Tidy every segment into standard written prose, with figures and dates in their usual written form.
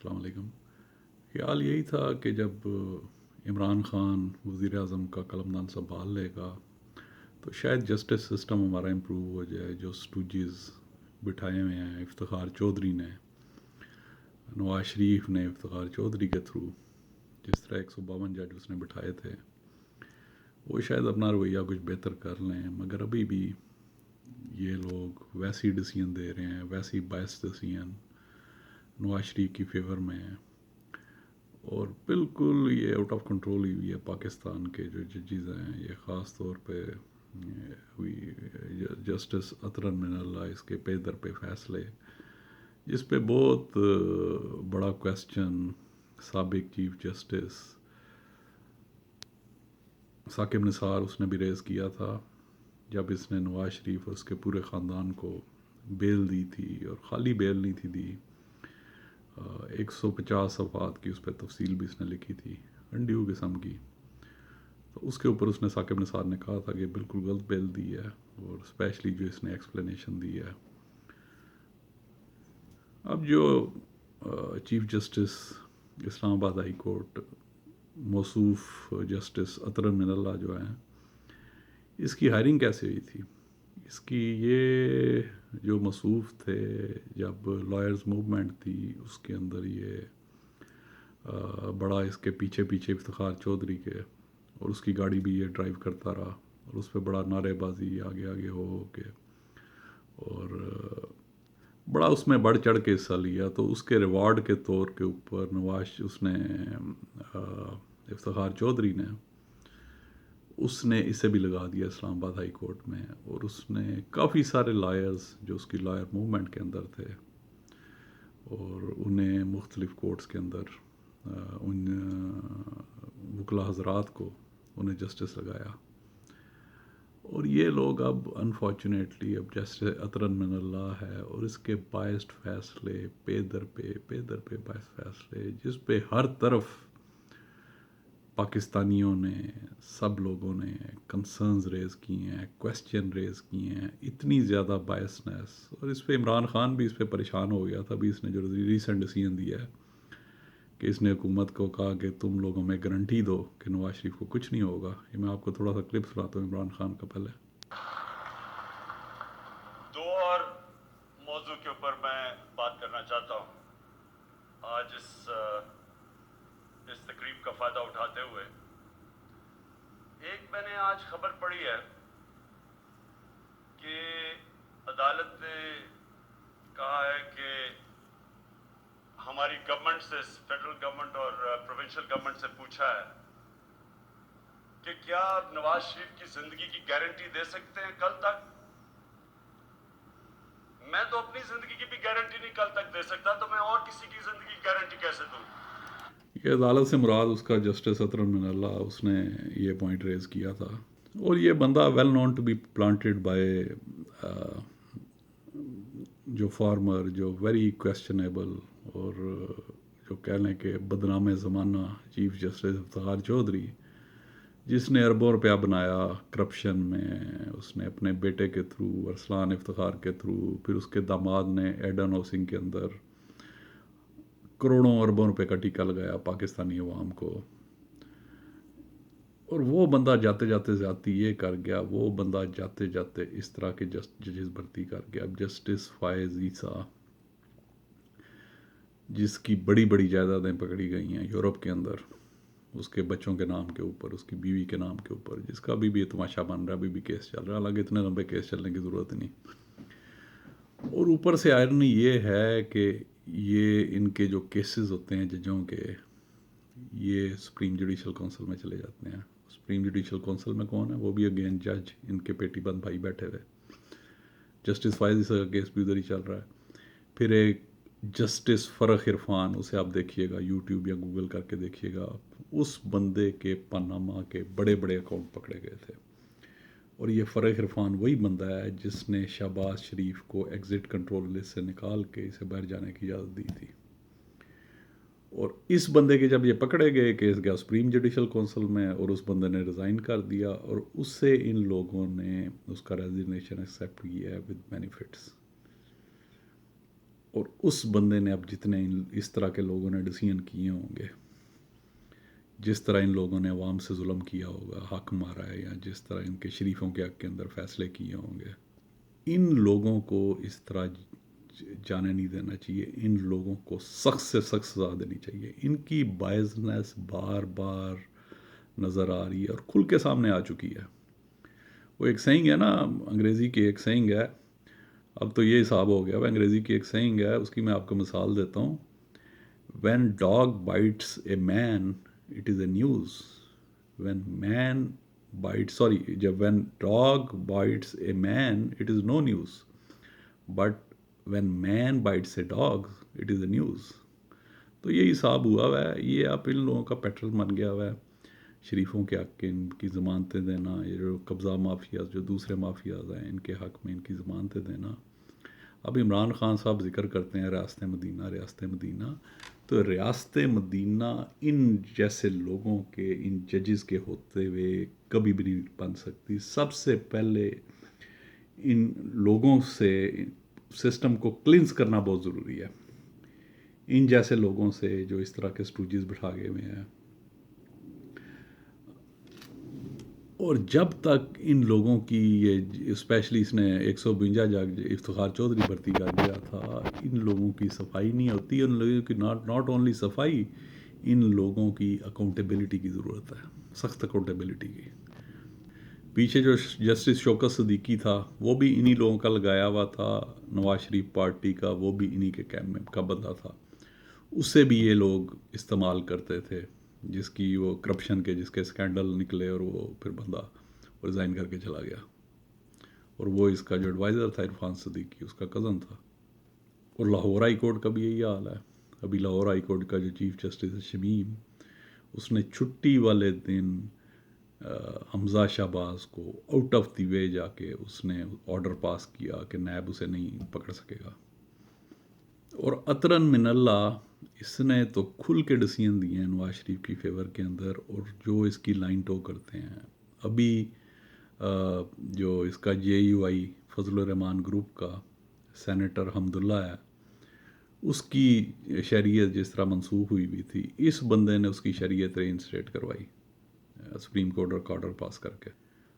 السلام علیکم۔ خیال یہی تھا کہ جب عمران خان وزیر اعظم کا قلمدان سنبھال لے گا تو شاید جسٹس سسٹم ہمارا امپروو ہو جائے۔ جو سٹوجز بٹھائے ہوئے ہیں افتخار چودھری نے، نواز شریف نے افتخار چودھری کے تھرو، جس طرح 152 جج اس نے بٹھائے تھے، وہ شاید اپنا رویہ کچھ بہتر کر لیں، مگر ابھی بھی یہ لوگ ویسی ڈیسیژن دے رہے ہیں، ویسی باعث ڈیسیژن نواز شریف کی فیور میں ہیں، اور بالکل یہ آؤٹ آف کنٹرول ہوئی ہے۔ پاکستان کے جو ججز ہیں، یہ خاص طور پہ ہوئی جسٹس اطہر من اللہ، اس کے پہ در پہ فیصلے، جس پہ بہت بڑا کویسچن سابق چیف جسٹس ثاقب نثار اس نے بھی ریز کیا تھا جب اس نے نواز شریف اور اس کے پورے خاندان کو بیل دی تھی، اور خالی بیل نہیں تھی دی، 150 صفحات کی اس پہ تفصیل بھی اس نے لکھی تھی، انڈیو قسم کی۔ تو اس کے اوپر اس نے ثاقب نثار نے کہا تھا کہ بالکل غلط بیل دی ہے، اور اسپیشلی جو اس نے ایکسپلینیشن دی ہے۔ اب جو چیف جسٹس اسلام آباد ہائی کورٹ موصوف جسٹس اطہر من اللہ جو ہیں، اس کی ہائرنگ کیسے ہوئی تھی؟ اس کی یہ جو موصوف تھے، جب لائرز موومنٹ تھی اس کے اندر یہ بڑا اس کے پیچھے پیچھے افتخار چودھری کے، اور اس کی گاڑی بھی یہ ڈرائیو کرتا رہا، اور اس پہ بڑا نعرے بازی آگے آگے ہو کے، اور بڑا اس میں بڑھ چڑھ کے حصہ لیا۔ تو اس کے ریوارڈ کے طور کے اوپر اس نے افتخار چودھری نے اس نے اسے بھی لگا دیا اسلام آباد ہائی کورٹ میں، اور اس نے کافی سارے لائرز جو اس کی لائر موومنٹ کے اندر تھے، اور انہیں مختلف کورٹس کے اندر ان وکلا حضرات کو انہیں جسٹس لگایا۔ اور یہ لوگ اب انفارچونیٹلی اب جیسے اطہر من اللہ ہے، اور اس کے بائسڈ فیصلے پے در پہ بائسڈ فیصلے، جس پہ ہر طرف پاکستانیوں نے، سب لوگوں نے کنسرنز ریز کی ہیں، کویسچن ریز کیے ہیں، اتنی زیادہ بائسنس، اور اس پہ عمران خان بھی اس پہ پریشان ہو گیا تھا۔ ابھی اس نے جو ریسنٹ ڈیسیژن دیا ہے کہ اس نے حکومت کو کہا کہ تم لوگ ہمیں گارنٹی دو کہ نواز شریف کو کچھ نہیں ہوگا۔ یہ میں آپ کو تھوڑا سا کلپ سناتا ہوں عمران خان کا پہلے۔ دو اور موضوع کے اوپر میں بات کرنا چاہتا ہوں آج اس تقریب کا فائدہ اٹھاتے ہوئے۔ ایک میں نے آج خبر پڑھی ہے کہ عدالت نے کہا ہے کہ ہماری گورنمنٹ سے، فیڈرل گورنمنٹ اور پروونشل گورنمنٹ سے پوچھا ہے کہ کیا آپ نواز شریف کی زندگی کی گارنٹی دے سکتے ہیں کل تک؟ میں تو اپنی زندگی کی بھی گارنٹی نہیں کل تک دے سکتا، تو میں اور کسی کی زندگی کی گارنٹی کیسے دوں؟ یہ عدالت سے مراد اس کا جسٹس اطہر من اللہ، اس نے یہ پوائنٹ ریز کیا تھا، اور یہ بندہ well known to be planted by جو فارمر، جو ویری کویسچنیبل، اور جو کہہ لیں کہ بدنام زمانہ چیف جسٹس افتخار چودھری، جس نے اربوں روپیہ بنایا کرپشن میں۔ اس نے اپنے بیٹے کے تھرو، ارسلان افتخار کے تھرو، پھر اس کے داماد نے ایڈن ہاؤسنگ کے اندر کروڑوں اربوں روپے کا ٹیکہ لگایا پاکستانی عوام کو، اور وہ بندہ جاتے جاتے زیادتی یہ کر گیا، وہ بندہ جاتے جاتے اس طرح کے ججز بھرتی کر گیا۔ اب جسٹس فائز عیسیٰ، جس کی بڑی بڑی جائیدادیں پکڑی گئی ہیں یورپ کے اندر، اس کے بچوں کے نام کے اوپر، اس کی بیوی کے نام کے اوپر، جس کا ابھی بھی تماشا بن رہا ہے، ابھی بھی کیس چل رہا ہے، حالانکہ اتنے لمبے کیس چلنے کی ضرورت نہیں۔ اور اوپر سے آئرنی یہ ہے کہ یہ ان کے جو کیسز ہوتے ہیں ججوں کے، یہ سپریم جوڈیشل کونسل میں چلے جاتے ہیں۔ سپریم جوڈیشل کونسل میں کون ہے؟ وہ بھی اگین جج، ان کے پیٹی بند بھائی بیٹھے ہوئے۔ جسٹس فائز عیسیٰ کا کیس بھی ادھر ہی چل رہا ہے۔ پھر ایک جسٹس فرخ عرفان، اسے آپ دیکھیے گا یوٹیوب یا گوگل کر کے دیکھیے گا آپ، اس بندے کے پاناما کے بڑے بڑے اکاؤنٹ پکڑے گئے تھے، اور یہ فرخ عرفان وہی بندہ ہے جس نے شہباز شریف کو ایگزٹ کنٹرول لسٹ سے نکال کے اسے باہر جانے کی اجازت دی تھی۔ اور اس بندے کے جب یہ پکڑے گئے، کیس گیا سپریم جوڈیشل کونسل میں، اور اس بندے نے ریزائن کر دیا، اور اس سے ان لوگوں نے اس کا ریزگنیشن ایکسیپٹ کیا ہے ود بینیفٹس۔ اور اس بندے نے اب جتنے اس طرح کے لوگوں نے ڈیسیژن کیے ہوں گے، جس طرح ان لوگوں نے عوام سے ظلم کیا ہوگا، حق مارا ہے، یا جس طرح ان کے شریفوں کے حق کے اندر فیصلے کیے ہوں گے، ان لوگوں کو اس طرح جانے نہیں دینا چاہیے. ان لوگوں کو سخت سے سخت سزا دینی چاہیے. ان کی بائزنس بار بار نظر آ رہی ہے اور کھل کے سامنے آ چکی ہے. وہ ایک سینگ ہے نا، انگریزی کی ایک سینگ ہے، اب تو یہ حساب ہو گیا. وہ انگریزی کی ایک سینگ ہے، اس کی میں آپ کو مثال دیتا ہوں. When dog bites a man it is a news. When man جب when dog bites a man it is no news, but when man bites a dog it is a news. تو یہ حساب ہوا ہوا ہے. یہ آپ ان لوگوں کا پیٹرن بن گیا ہوا ہے. شریفوں کے حق کے ان کی ضمانتیں دینا، یہ جو قبضہ مافیاز جو دوسرے مافیاز ہیں ان کے حق میں ان کی ضمانتیں دینا. اب عمران خان صاحب ذکر کرتے ہیں ریاست مدینہ، ریاست مدینہ. تو ریاست مدینہ ان جیسے لوگوں کے، ان ججز کے ہوتے ہوئے کبھی بھی نہیں بن سکتی. سب سے پہلے ان لوگوں سے سسٹم کو کلینز کرنا بہت ضروری ہے. ان جیسے لوگوں سے جو اس طرح کے سٹوجز بٹھا گئے ہوئے ہیں. اور جب تک ان لوگوں کی یہ اسپیشلی اس نے 152 جاگ افتخار چودھری بھرتی کر دیا تھا، ان لوگوں کی صفائی نہیں ہوتی. ان لوگوں کی ناٹ اونلی صفائی، ان لوگوں کی اکاؤنٹیبلٹی کی ضرورت ہے، سخت اکاؤنٹیبلٹی کی. پیچھے جو جسٹس شوکت صدیقی تھا وہ بھی انہی لوگوں کا لگایا ہوا تھا، نواز شریف پارٹی کا، وہ بھی انہی کے کیمپ کا بندہ تھا. اسے بھی یہ لوگ استعمال کرتے تھے، جس کی وہ کرپشن کے جس کے سکینڈل نکلے اور وہ پھر بندہ ریزائن کر کے چلا گیا. اور وہ اس کا جو ایڈوائزر تھا عرفان صدیقی، اس کا کزن تھا. اور لاہور ہائی کورٹ کا بھی یہی حال ہے. ابھی لاہور ہائی کورٹ کا جو چیف جسٹس ہے شمیم، اس نے چھٹی والے دن حمزہ شہباز کو آؤٹ آف دی وے جا کے اس نے آرڈر پاس کیا کہ نیب اسے نہیں پکڑ سکے گا. اور اطرن من اللہ اس نے تو کھل کے ڈیسیژن دیے ہیں نواز شریف کی فیور کے اندر، اور جو اس کی لائن ٹو کرتے ہیں. ابھی جو اس کا جے you I Fazal Rahman group کا سینیٹر حمداللہ ہے، اس کی شریعت جس طرح منسوخ ہوئی تھی، اس بندے نے اس کی شریعت ری انسٹیٹ کروائی سپریم کورٹ کا آرڈر پاس کر کے.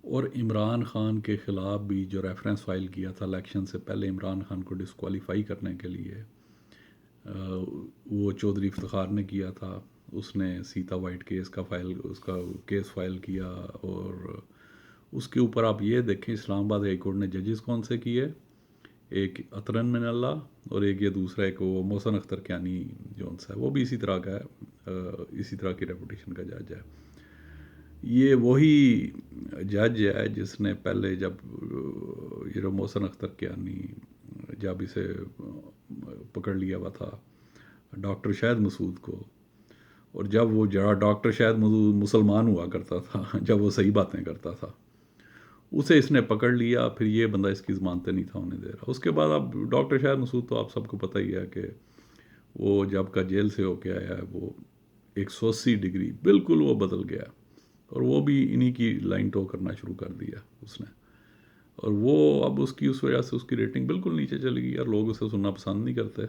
اور عمران خان کے خلاف بھی جو ریفرنس فائل کیا تھا الیکشن سے پہلے عمران خان کو ڈسکوالیفائی کرنے کے لیے، وہ چودھری افتخار نے کیا تھا. اس نے سیتا وائٹ کیس کا کیس فائل کیا. اور اس کے اوپر آپ یہ دیکھیں اسلام آباد ہائی کورٹ نے ججز کون سے کیے، ایک اطرن من اللہ اور ایک یہ دوسرا ایک وہ محسن اختر کیانی جون سا ہے، وہ بھی اسی طرح کا ہے، اسی طرح کی ریپوٹیشن کا جج ہے. یہ وہی جج ہے جس نے پہلے جب یہ محسن اختر کیانی جب اسے پکڑ لیا ہوا تھا ڈاکٹر شاہد مسعود کو، اور جب وہ ڈاکٹر شاہد مسعود مسلمان ہوا کرتا تھا، جب وہ صحیح باتیں کرتا تھا، اسے اس نے پکڑ لیا. پھر یہ بندہ اس کی ضمانتیں نہیں تھا ہونے دے رہا. اس کے بعد اب ڈاکٹر شاہد مسعود تو آپ سب کو پتہ ہی ہے کہ وہ جب کا جیل سے ہو کے آیا ہے، وہ 180 ڈگری بالکل وہ بدل گیا. اور وہ بھی انہی کی لائن ٹو کرنا شروع کر دیا اس نے. اور وہ اب اس وجہ سے اس کی ریٹنگ بالکل نیچے چلی گئی اور لوگ اسے سننا پسند نہیں کرتے.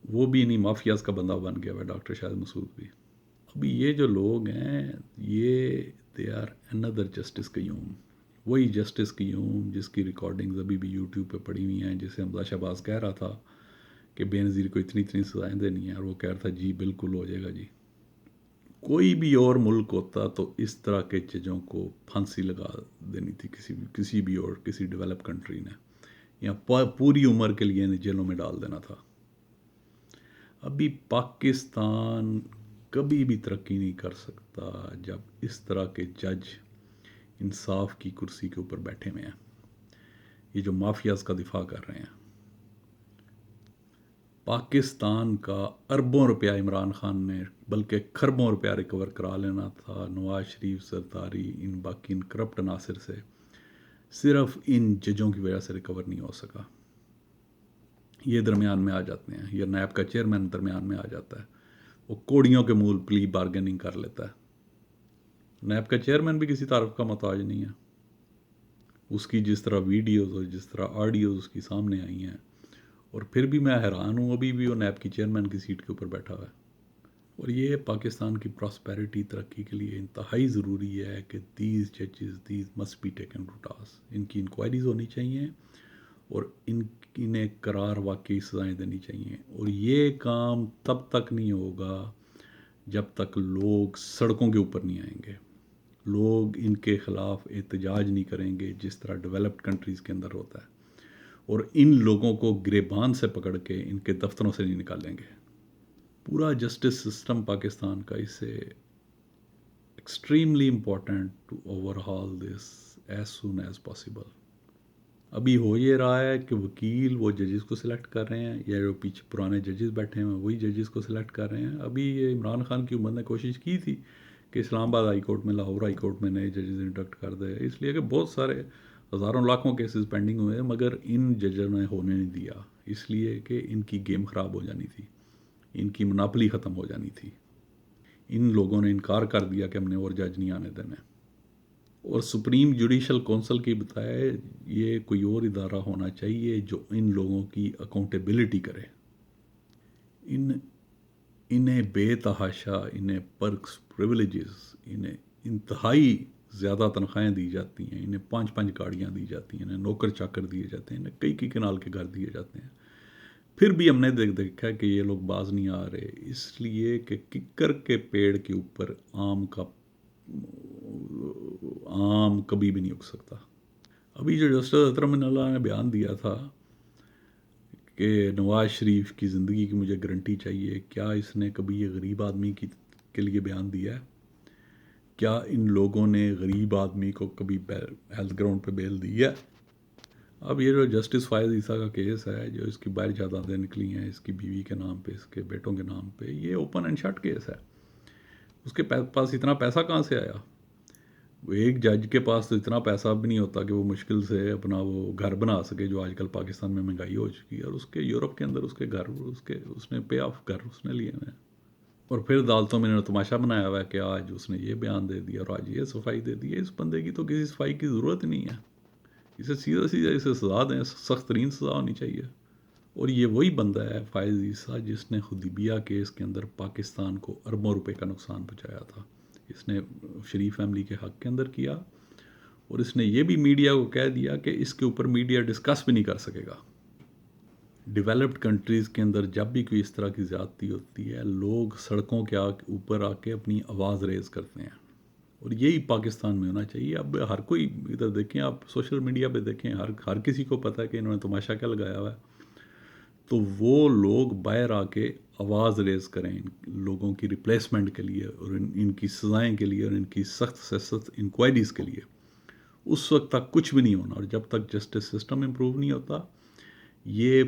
وہ بھی انہی مافیاز کا بندہ بن گیا ہے ڈاکٹر شاہد مسعود بھی. ابھی یہ جو لوگ ہیں یہ دے آر اندر جسٹس قیوم. وہی جسٹس قیوم جس کی ریکارڈنگز ابھی بھی یوٹیوب پہ پڑی ہوئی ہیں، جسے حمزہ شہباز کہہ رہا تھا کہ بے نظیر کو اتنی سزائیں دینی ہیں، اور وہ کہہ رہا تھا جی بالکل ہو جائے گا جی. کوئی بھی اور ملک ہوتا تو اس طرح کے ججوں کو پھانسی لگا دینی تھی کسی بھی اور کسی ڈیولپ کنٹری نے، یا پوری عمر کے لیے جیلوں میں ڈال دینا تھا. ابھی پاکستان کبھی بھی ترقی نہیں کر سکتا جب اس طرح کے جج انصاف کی کرسی کے اوپر بیٹھے ہوئے ہیں، یہ جو مافیاز کا دفاع کر رہے ہیں. پاکستان کا اربوں روپیہ عمران خان نے بلکہ کھربوں روپیہ ریکور کرا لینا تھا نواز شریف، زرداری، ان باقی ان کرپٹ عناصر سے. صرف ان ججوں کی وجہ سے ریکور نہیں ہو سکا. یہ درمیان میں آ جاتے ہیں، یہ نیب کا چیئرمین درمیان میں آ جاتا ہے، وہ کوڑیوں کے مول پلی بارگیننگ کر لیتا ہے. نیب کا چیئرمین بھی کسی تعارف کا محتاج نہیں ہے. اس کی جس طرح ویڈیوز اور جس طرح آڈیوز اس کی سامنے آئی ہیں، اور پھر بھی میں حیران ہوں، ابھی بھی وہ نیب کی چیئرمین کی سیٹ کے اوپر بیٹھا ہوا ہے. اور یہ پاکستان کی پراسپیرٹی، ترقی کے لیے انتہائی ضروری ہے کہ these must be taken to task. ان کی انکوائریز ہونی چاہیے اور انہیں قرار واقعی سزائیں دینی چاہیے. اور یہ کام تب تک نہیں ہوگا جب تک لوگ سڑکوں کے اوپر نہیں آئیں گے، لوگ ان کے خلاف احتجاج نہیں کریں گے جس طرح ڈیولپڈ کنٹریز کے اندر ہوتا ہے، اور ان لوگوں کو گریبان سے پکڑ کے ان کے دفتروں سے نہیں نکالیں گے. پورا جسٹس سسٹم پاکستان کا اسے extremely important to overhaul this as soon as possible. ابھی ہو یہ رہا ہے کہ وکیل وہ ججز کو سلیکٹ کر رہے ہیں، یا جو پیچھے پرانے ججز بیٹھے ہیں وہی ججز کو سلیکٹ کر رہے ہیں. ابھی یہ عمران خان کی حکومت نے کوشش کی تھی کہ اسلام آباد ہائی کورٹ میں، لاہور ہائی کورٹ میں نئے ججز انڈکٹ کر دے، اس لیے کہ بہت سارے ہزاروں لاکھوں کیسز پینڈنگ ہوئے ہیں، مگر ان ججوں نے ہونے نہیں دیا، اس لیے کہ ان کی گیم خراب ہو جانی تھی، ان کی مناپلی ختم ہو جانی تھی. ان لوگوں نے انکار کر دیا کہ ہم نے اور جج نہیں آنے دینے. اور سپریم جوڈیشل کونسل کی بتائے یہ کوئی اور ادارہ ہونا چاہیے جو ان لوگوں کی اکاؤنٹیبلٹی کرے. انہیں بے تحاشا، انہیں پرکس، پریویلیجز، انہیں انتہائی زیادہ تنخواہیں دی جاتی ہیں، انہیں 5 گاڑیاں دی جاتی ہیں، انہیں نوکر چاکر دیے جاتے ہیں، انہیں کئی کنال کے گھر دیے جاتے ہیں. پھر بھی ہم نے دیکھا کہ یہ لوگ باز نہیں آ رہے، اس لیے کہ ککر کے پیڑ کے اوپر آم کبھی بھی نہیں اگ سکتا. ابھی جو جسٹس اطہر من اللہ نے بیان دیا تھا کہ نواز شریف کی زندگی کی مجھے گارنٹی چاہیے، کیا اس نے کبھی یہ غریب آدمی کے لیے بیان دیا ہے؟ کیا ان لوگوں نے غریب آدمی کو کبھی ہیلتھ گراؤنڈ پہ بیل دی ہے؟ اب یہ جو جسٹس فائز عیسیٰ کا کیس ہے، جو اس کی باہر جائیدادیں نکلی ہیں اس کی بیوی کے نام پہ، اس کے بیٹوں کے نام پہ، یہ اوپن اینڈ شٹ کیس ہے. اس کے پاس اتنا پیسہ کہاں سے آیا؟ وہ ایک جج کے پاس تو اتنا پیسہ بھی نہیں ہوتا کہ وہ مشکل سے اپنا وہ گھر بنا سکے، جو آج کل پاکستان میں مہنگائی ہو چکی ہے. اور اس کے یورپ کے اندر اس کے گھر، اس نے پے آف گھر اس نے لیے ہوئے ہیں. اور پھر عدالتوں میں نے تماشا بنایا ہوا ہے کہ آج اس نے یہ بیان دے دیا اور آج یہ صفائی دے دی ہے. اس بندے کی تو کسی صفائی کی ضرورت نہیں ہے، اسے سیدھا اسے سزا دیں، سخت ترین سزا ہونی چاہیے. اور یہ وہی بندہ ہے فائز عیسیٰ جس نے حدیبیہ کیس کے اندر پاکستان کو اربوں روپے کا نقصان پہنچایا تھا. اس نے شریف فیملی کے حق کے اندر کیا، اور اس نے یہ بھی میڈیا کو کہہ دیا کہ اس کے اوپر میڈیا ڈسکس بھی نہیں کر سکے گا. ڈیولپڈ کنٹریز کے اندر جب بھی کوئی اس طرح کی زیادتی ہوتی ہے، لوگ سڑکوں کے اوپر آ کے اپنی آواز ریز کرتے ہیں، اور یہی پاکستان میں ہونا چاہیے. اب ہر کوئی ادھر دیکھیں، آپ سوشل میڈیا پہ دیکھیں، ہر کسی کو پتہ ہے کہ انہوں نے تماشا کیا لگایا ہوا ہے. تو وہ لوگ باہر آ کے آواز ریز کریں لوگوں کی ریپلیسمنٹ کے لیے، اور ان کی سزائیں کے لیے، اور ان کی سخت سے سخت انکوائریز کے لیے. اس وقت تک کچھ بھی نہیں ہونا، اور جب تک جسٹس سسٹم امپروو نہیں ہوتا، یہ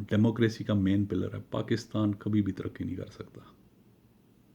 ڈیموکریسی کا مین پلر ہے، پاکستان کبھی بھی ترقی نہیں کر سکتا.